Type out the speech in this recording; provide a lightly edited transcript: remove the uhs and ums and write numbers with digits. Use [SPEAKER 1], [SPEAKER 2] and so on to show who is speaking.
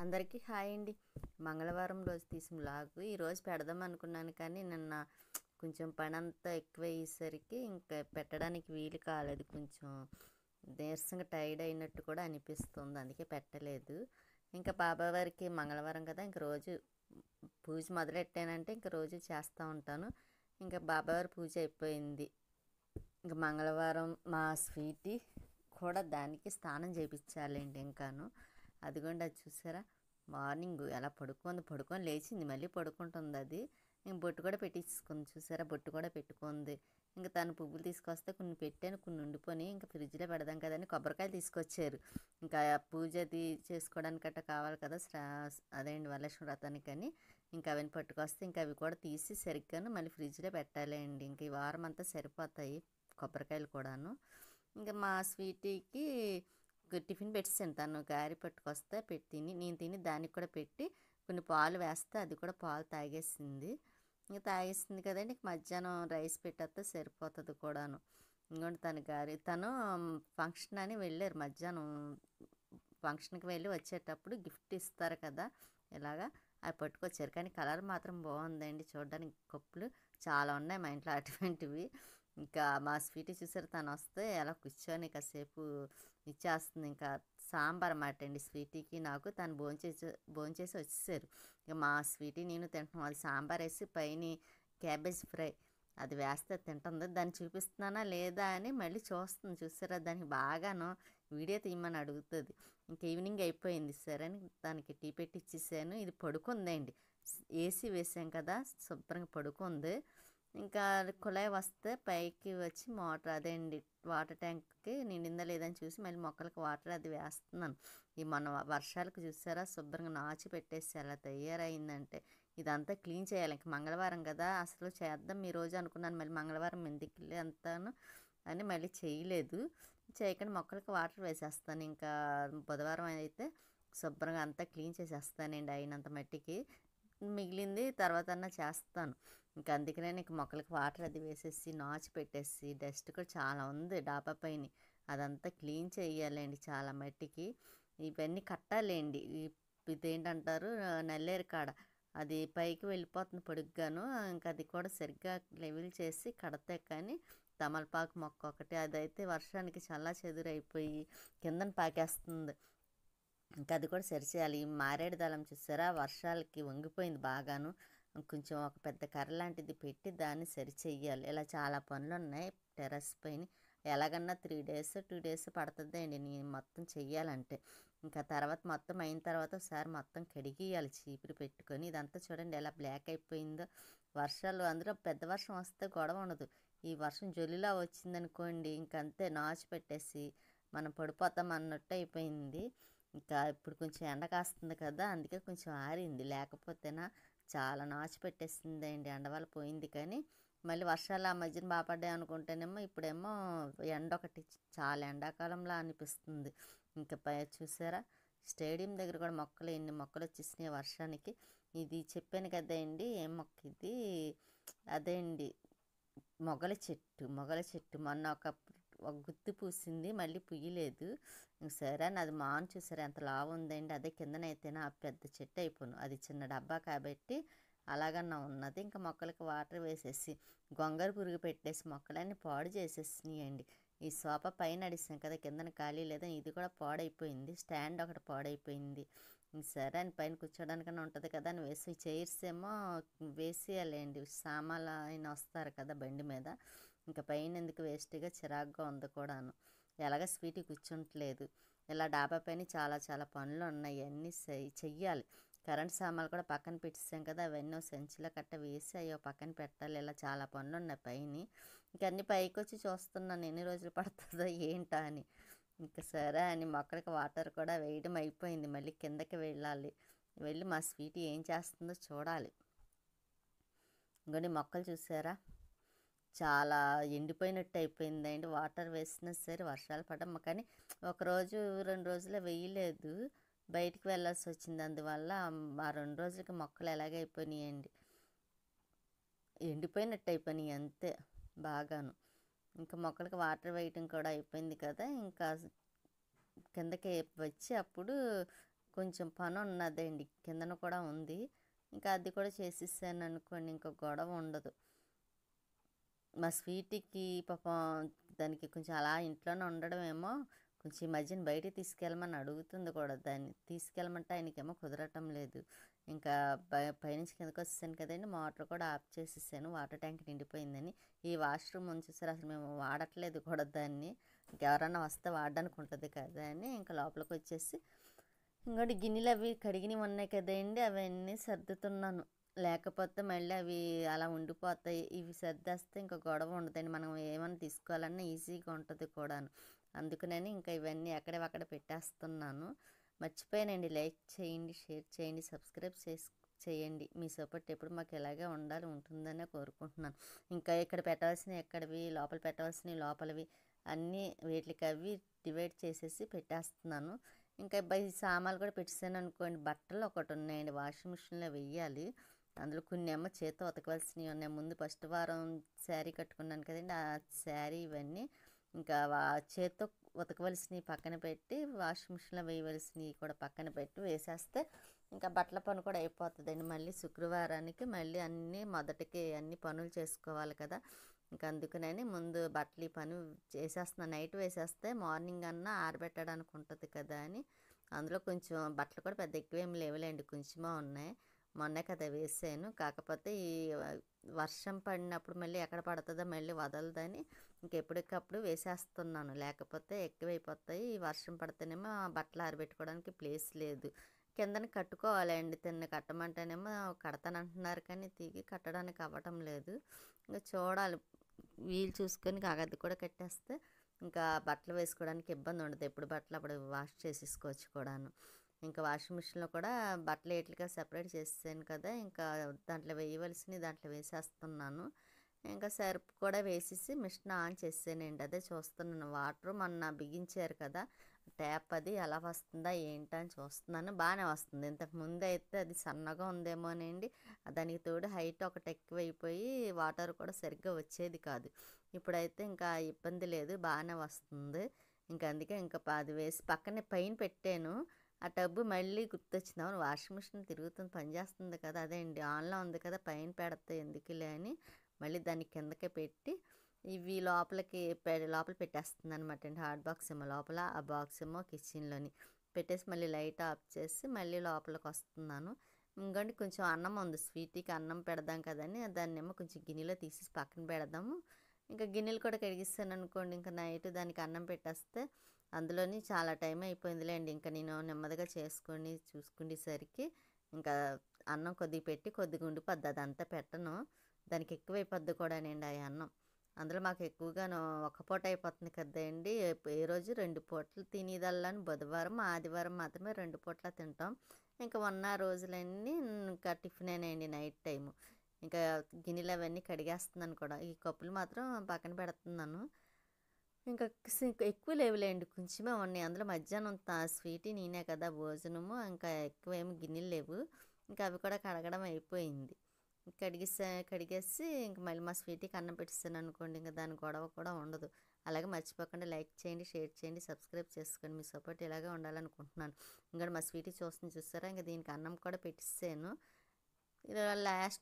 [SPEAKER 1] అందరికీ హాయ్ అండి. మంగళవారం రోజు తీసిన వ్లాగు ఈరోజు పెడదాం అనుకున్నాను, కానీ నిన్న కొంచెం పనంతా ఎక్కువయ్యేసరికి ఇంకా పెట్టడానికి వీలు కాలేదు. కొంచెం నీరసంగా టైర్డ్ అయినట్టు కూడా అనిపిస్తుంది, అందుకే పెట్టలేదు. ఇంకా బాబావారికి మంగళవారం కదా, ఇంక రోజు పూజ మొదలెట్టానంటే ఇంక రోజు చేస్తూ ఉంటాను. ఇంకా బాబావారి పూజ అయిపోయింది. ఇంకా మంగళవారం మా స్వీటీ కూడా దానికి స్నానం చేయించాలండి. ఇంకాను అదిగోండి, అది చూసారా, మార్నింగ్ ఎలా పడుకొని లేచింది, మళ్ళీ పడుకుంటుంది. అది ఇంక బొట్టు కూడా పెట్టించుకుంది, చూసారా, బొట్టు కూడా పెట్టుకుంది. ఇంకా తను పువ్వులు తీసుకొస్తే కొన్ని పెట్టాను, కొన్ని ఉండిపోయి ఇంకా ఫ్రిడ్జ్లో పెడదాం కదని కొబ్బరికాయలు తీసుకొచ్చారు. ఇంకా పూజది చేసుకోవడానికి అట్లా కావాలి కదా, అదేంటి వరలక్ష్మి వ్రతానికని ఇంకా అవన్నీ పట్టుకొస్తే ఇంకా అవి కూడా తీసి సరిగ్గాను మళ్ళీ ఫ్రిడ్జ్లో పెట్టాలి అండి. ఇంక ఈ వారం అంతా సరిపోతాయి కొబ్బరికాయలు కూడాను. ఇంకా మా స్వీటీకి టిఫిన్ పెట్టేసాను, తను గారి పట్టుకొస్తే నేను తిని దానికి కూడా పెట్టి కొన్ని పాలు వేస్తే అది కూడా పాలు తాగేసింది. ఇంకా తాగేసింది కదండి, మధ్యాహ్నం రైస్ పెట్టేస్తే సరిపోతుంది కూడాను. ఇంకోటి తను ఫంక్షన్ అని వెళ్ళారు. మధ్యాహ్నం ఫంక్షన్కి వెళ్ళి వచ్చేటప్పుడు గిఫ్ట్ ఇస్తారు కదా, ఇలాగా అవి పట్టుకొచ్చారు. కానీ కలర్ మాత్రం బాగుందండి, చూడడానికి కప్పులు చాలా ఉన్నాయి మా ఇంట్లో అటువంటివి. ఇంకా మా స్వీటీ చూసారు, తను వస్తే అలా కూర్చొని కాసేపు ఇచ్చేస్తుంది. ఇంకా సాంబార్ అన్నమాట అండి స్వీటీకి నాకు. తను భోంచేసి వచ్చేసారు. ఇక మా స్వీటీ నేను తింటున్నాం. అది సాంబార్ వేసి పైన క్యాబేజ్ ఫ్రై అది వేస్తే తింటుంది. దాన్ని చూపిస్తున్నానా లేదా అని మళ్ళీ చూస్తుంది, చూసారా, దానికి బాగాను వీడియో తీయమని అడుగుతుంది. ఇంక ఈవినింగ్ అయిపోయింది, సరే అని దానికి టీ పెట్టి ఇచ్చేసాను. ఇది పడుకుందండి, ఏసీ వేసాం కదా, శుభ్రంగా పడుకుంది. ఇంకా కుళాయి వస్తే పైకి వచ్చి మోటార్ అదేండి వాటర్ ట్యాంక్కి నిండిందా లేదని చూసి మళ్ళీ మొక్కలకి వాటర్ అది వేస్తున్నాను. ఈ మన వర్షాలకు చూసారా, శుభ్రంగా నాచు పెట్టేసి అలా తయారైందంటే ఇదంతా క్లీన్ చేయాలి. ఇంక మంగళవారం కదా, అసలు చేద్దాం ఈ రోజు అనుకున్నాను, మళ్ళీ మంగళవారం ఎందుకు అంతాను అని మళ్ళీ చేయలేదు. చేయకుండా మొక్కలకి వాటర్ వేసేస్తాను. ఇంకా బుధవారం అయితే శుభ్రంగా అంతా క్లీన్ చేసేస్తానండి అయినంత మట్టికి. మిగిలింది తర్వాత చేస్తాను. ఇంకా అందుకనే నీకు మొక్కలకి వాటర్ అది వేసేసి నాచు పెట్టేసి డస్ట్ కూడా చాలా ఉంది డాబా పైన, అదంతా క్లీన్ చేయాలండి చాలా మట్టికి. ఇవన్నీ కట్టాలండి. ఇదేంటంటారు, నల్లేరు కాడ అది పైకి వెళ్ళిపోతుంది పొడుగ్గాను. ఇంకా అది కూడా సరిగ్గా లెవెల్ చేసి కడితే కానీ తమలపాకు మొక్క ఒకటి అదైతే వర్షానికి చాలా చెదురైపోయి కిందన పాకేస్తుంది. ఇంకా అది కూడా సరిచేయాలి. ఈ మారేడు దళం చూసారా, వర్షాలకి వంగిపోయింది బాగాను. కొంచెం ఒక పెద్ద కర్ర లాంటిది పెట్టి దాన్ని సరిచెయ్యాలి. ఇలా చాలా పనులు ఉన్నాయి టెర్రస్ పైన. ఎలాగన్నా 3 days 2 days పడుతుంది అండి నేను మొత్తం చెయ్యాలంటే. ఇంకా తర్వాత మొత్తం అయిన తర్వాత ఒకసారి మొత్తం కడిగియాలి చీపురు పెట్టుకొని. ఇదంతా చూడండి ఎలా బ్లాక్ అయిపోయిందో. వర్షాలు అందులో పెద్ద వర్షం వస్తే గొడవ ఉండదు, ఈ వర్షం జొల్లులా వచ్చిందనుకోండి ఇంకంతే నాచు పెట్టేసి మనం పడిపోతాం అన్నట్టు అయిపోయింది. ఇంకా ఇప్పుడు కొంచెం ఎండ కాస్తుంది కదా, అందుకే కొంచెం ఆరింది, లేకపోతేనా చాలా నాచు పెట్టేసిందండి. ఎండవల్ల పోయింది, కానీ మళ్ళీ వర్షాలు ఆ మధ్యన బాగా పడ్డాయి అనుకుంటేనేమో ఇప్పుడేమో ఎండ ఒకటి చాలా ఎండాకాలంలా అనిపిస్తుంది. ఇంకా చూసారా, స్టేడియం దగ్గర కూడా మొక్కలు ఎన్ని మొక్కలు వచ్చేసినాయి వర్షానికి. ఇది చెప్పాను కదా అండి, ఏం మొక్క ఇది, అదే అండి మొగల చెట్టు మొన్న ఒక గుత్తి పూసింది, మళ్ళీ పుయ్యలేదు. సరే అని అది మాను చూసారా ఎంత లావు ఉందండి. అదే కిందనైతేనే ఆ పెద్ద చెట్టు అయిపోను, అది చిన్న డబ్బా కాబట్టి అలాగన్నా ఉన్నది. ఇంకా మొక్కలకి వాటర్ వేసేసి గొంగర పురుగు పెట్టేసి మొక్కలన్నీ పాడు చేసేసినాయండి. ఈ సోఫా పైన అడిసాం కదా, కిందన ఖాళీ లేదా, ఇది కూడా పాడైపోయింది. స్టాండ్ ఒకటి పాడైపోయింది. సరే అని పైన కూర్చోడానికన్నా ఉంటుంది కదా అని వేసి, చైర్స్ ఏమో వేసేయాలండి, సామాన్లు ఆయన వస్తారు కదా బండి మీద. ఇంకా పైన ఎందుకు వేస్ట్గా చిరాగ్గా ఉంది కూడాను. ఎలాగ స్వీటీ కూర్చుంటలేదు. ఇలా డాబా పైన చాలా చాలా పనులు ఉన్నాయి, అన్నీ చెయ్యాలి. కరెంట్ సామాన్లు కూడా పక్కన పెట్టేసాం కదా, అవన్నీ సంచిలో కట్ట వేసి అయ్యో పక్కన పెట్టాలి. ఇలా చాలా పనులు ఉన్నాయి పైన. ఇంకన్నీ పైకి వచ్చి చూస్తున్నాను ఎన్ని రోజులు పడుతుందో ఏంటా అని. ఇంకా సరే అని మొక్కలకి వాటర్ కూడా వేయడం అయిపోయింది, మళ్ళీ కిందకి వెళ్ళి మా స్వీటీ ఏం చేస్తుందో చూడాలి. ఇంకొని మొక్కలు చూసారా చాలా ఎండిపోయినట్టు అయిపోయిందండి. వాటర్ వేసినా సరే వర్షాలు పడమ్మ, కానీ ఒకరోజు 2 రోజులు వేయలేదు, బయటికి వెళ్ళాల్సి వచ్చింది. అందువల్ల ఆ 2 రోజులకి మొక్కలు ఎలాగైపోయినాయండి, ఎండిపోయినట్టు అయిపోయినాయి అంతే బాగాను. ఇంకా మొక్కలకి వాటర్ వేయటం కూడా అయిపోయింది కదా, ఇంకా కిందకి వచ్చి అప్పుడు కొంచెం పని ఉన్నదండి, కిందన కూడా ఉంది. ఇంకా అది కూడా చేసేసాను అనుకోండి, ఇంకా గొడవ ఉండదు. మా స్వీటీకి పాపం దానికి కొంచెం అలా ఇంట్లోనే ఉండడం ఏమో కొంచెం ఈ మధ్యన బయటికి తీసుకెళ్ళమని అడుగుతుంది కూడా. దాన్ని తీసుకెళ్ళమంటే ఆయనకేమో కుదరటం లేదు. ఇంకా పైనుంచి కిందకి వచ్చేసాను కదండి, మోటార్ కూడా ఆఫ్ చేసేసాను, వాటర్ ట్యాంక్ నిండిపోయిందని. ఈ వాష్రూమ్ ఉంచేసారు, అసలు మేము వాడట్లేదు కూడా దాన్ని. ఇంకెవరన్నా వస్తే వాడడానికి ఉంటుంది కదా అని ఇంకా లోపలికి వచ్చేసి ఇంకోటి గిన్నెలు అవి కడిగినవి ఉన్నాయి కదండి, అవన్నీ సర్దుతున్నాను. లేకపోతే మళ్ళీ అవి అలా ఉండిపోతాయి. ఇవి సర్దేస్తే ఇంకా గొడవ ఉండదండి, మనం ఏమైనా తీసుకోవాలన్నా ఈజీగా ఉంటుంది కూడాను. అందుకనని ఇంకా ఇవన్నీ ఎక్కడవక్కడ పెట్టేస్తున్నాను. మర్చిపోయానండి, లైక్ చేయండి, షేర్ చేయండి, సబ్స్క్రైబ్ చేయండి. మీ సపోర్ట్ ఎప్పుడు మాకు ఇలాగే ఉండాలి, ఉంటుందనే కోరుకుంటున్నాను. ఇంకా ఇక్కడ పెట్టవలసినవి ఎక్కడివి, లోపల పెట్టవలసినవి లోపలివి అన్నీ వీటికి అవి డివైడ్ చేసేసి పెట్టేస్తున్నాను. ఇంకా ఈ సామాన్లు కూడా పెట్టేసాను అనుకోండి. బట్టలు ఒకటి ఉన్నాయండి, వాషింగ్ మిషన్లో వెయ్యాలి. అందులో కొన్ని ఏమో చేత్తో ఉతకవలసినవి ఉన్నాయి. ముందు ఫస్ట్ వారం శారీ కట్టుకున్నాను కదండి, ఆ శారీ ఇవన్నీ ఇంకా చేత్తో ఉతకవలసినవి పక్కన పెట్టి, వాషింగ్ మిషన్లో వేయవలసినవి కూడా పక్కన పెట్టి వేసేస్తే ఇంకా బట్టల పని కూడా అయిపోతుందండి. మళ్ళీ శుక్రవారానికి మళ్ళీ మొదటికి అన్ని పనులు చేసుకోవాలి కదా. ఇంకా అందుకనని ముందు బట్టలు ఈ పని చేసేస్తున్నాను. నైట్ వేసేస్తే మార్నింగ్ అన్నా ఆరబెట్టడానికి ఉంటుంది కదా అని. అందులో కొంచెం బట్టలు కూడా పెద్ద ఎక్కువేమి లేవులేండి, కొంచెమే ఉన్నాయి. మొన్నే కదా వేసాను. కాకపోతే ఈ వర్షం పడినప్పుడు మళ్ళీ ఎక్కడ పడుతుందో మళ్ళీ వదలదని ఇంకెప్పటికప్పుడు వేసేస్తున్నాను. లేకపోతే ఎక్కువైపోతాయి. ఈ వర్షం పడితేనేమో బట్టలు ఆరబెట్టుకోవడానికి ప్లేస్ లేదు. కిందన కట్టుకోవాలండి, కట్టమంటేనేమో కడతానంటున్నారు కానీ కట్టడానికి అవ్వటం లేదు. ఇంకా చూడాలి, వీలు చూసుకొని అది కూడా కట్టేస్తే ఇంకా బట్టలు వేసుకోవడానికి ఇబ్బంది ఉండదు. ఎప్పుడు బట్టలు అప్పుడు వాష్ చేసేసుకోవచ్చు కూడాను. ఇంకా వాషింగ్ మిషన్లో కూడా బట్టలు ఏట్లుగా సెపరేట్ చేసాను కదా, ఇంకా దాంట్లో వేయవలసినవి దాంట్లో వేసేస్తున్నాను. ఇంకా సర్ఫ్ కూడా వేసేసి మిషన్ ఆన్ చేసానండి. అదే చూస్తున్నాను, వాటర్ మొన్న బిగించారు కదా ట్యాప్, అది ఎలా వస్తుందా ఏంటా అని చూస్తున్నాను. బాగానే వస్తుంది. ఇంతకు ముందు అయితే అది సన్నగా ఉందేమోనండి, దానికి తోడు హైట్ ఒకటి ఎక్కువైపోయి వాటర్ కూడా సరిగ్గా వచ్చేది కాదు. ఇప్పుడైతే ఇంకా ఇబ్బంది లేదు, బాగానే వస్తుంది. ఇంకా అందుకే ఇంకా అది వేసి పక్కనే పైన పెట్టాను. ఆ టబ్బు మళ్ళీ గుర్తొచ్చింది, అవును వాషింగ్ మిషన్ తిరుగుతుంది, పనిచేస్తుంది కదా, అదే అండి ఆన్లో ఉంది కదా, పైన పెడితే ఎందుకులే అని మళ్ళీ దాన్ని కిందకే పెట్టి ఇవి లోపల పెట్టేస్తుంది అనమాట అండి. హాట్ బాక్స్ ఏమో లోపల, ఆ బాక్స్ ఏమో కిచెన్లోని పెట్టేసి మళ్ళీ లైట్ ఆఫ్ చేసి మళ్ళీ లోపలికి వస్తున్నాను. ఇంకోండి కొంచెం అన్నం ఉంది, స్వీటీకి అన్నం పెడదాం కదని దాన్ని ఏమో కొంచెం గిన్నెలో తీసేసి పక్కన పెడదాము. ఇంకా గిన్నెలు కూడా కడిగిస్తాను అనుకోండి, ఇంకా నైట్ దానికి అన్నం పెట్టేస్తే అందులోని చాలా టైం అయిపోయిందిలేండి. ఇంకా నేను నెమ్మదిగా చూసుకునేసరికి ఇంకా అన్నం కొద్దిగా పెట్టి కొద్దిగా ఉండిపోద్ది, అదంతా పెట్టను, దానికి ఎక్కువైపోద్ది కూడానండి ఆ అన్నం. అందులో మాకు ఎక్కువగాను ఒక పూట అయిపోతుంది కదండి, ఏ రోజు 2 పూటలు తినేదల్లాని బుధవారం ఆదివారం మాత్రమే 2 పూట్ల తింటాం. ఇంకా ఉన్న రోజులన్నీ ఇంకా టిఫినేనండి నైట్ టైము. ఇంకా గిన్నెలు అవన్నీ కడిగేస్తున్నాను కూడా, ఈ కప్పులు మాత్రం పక్కన పెడుతున్నాను. ఇంకా ఎక్కువ లేవులేండి, కొంచెమే ఉన్నాయి. అందులో మధ్యాహ్నం స్వీటీ నేనే కదా భోజనము, ఇంకా ఎక్కువ ఏమి గిన్నెలు లేవు. ఇంకా అవి కూడా కడగడం అయిపోయింది. కడిగేసి ఇంక మళ్ళీ మా స్వీటీకి అన్నం పెట్టేస్తాను అనుకోండి, ఇంకా దాని గొడవ కూడా ఉండదు. అలాగే మర్చిపోకుండా లైక్ చేయండి, షేర్ చేయండి, సబ్స్క్రైబ్ చేసుకోండి. మీ సపోర్ట్ ఇలాగే ఉండాలనుకుంటున్నాను. ఇంకా మా స్వీటీ చూస్తారా, ఇంకా దీనికి అన్నం కూడా పెట్టేసాను. ఇలా లాస్ట్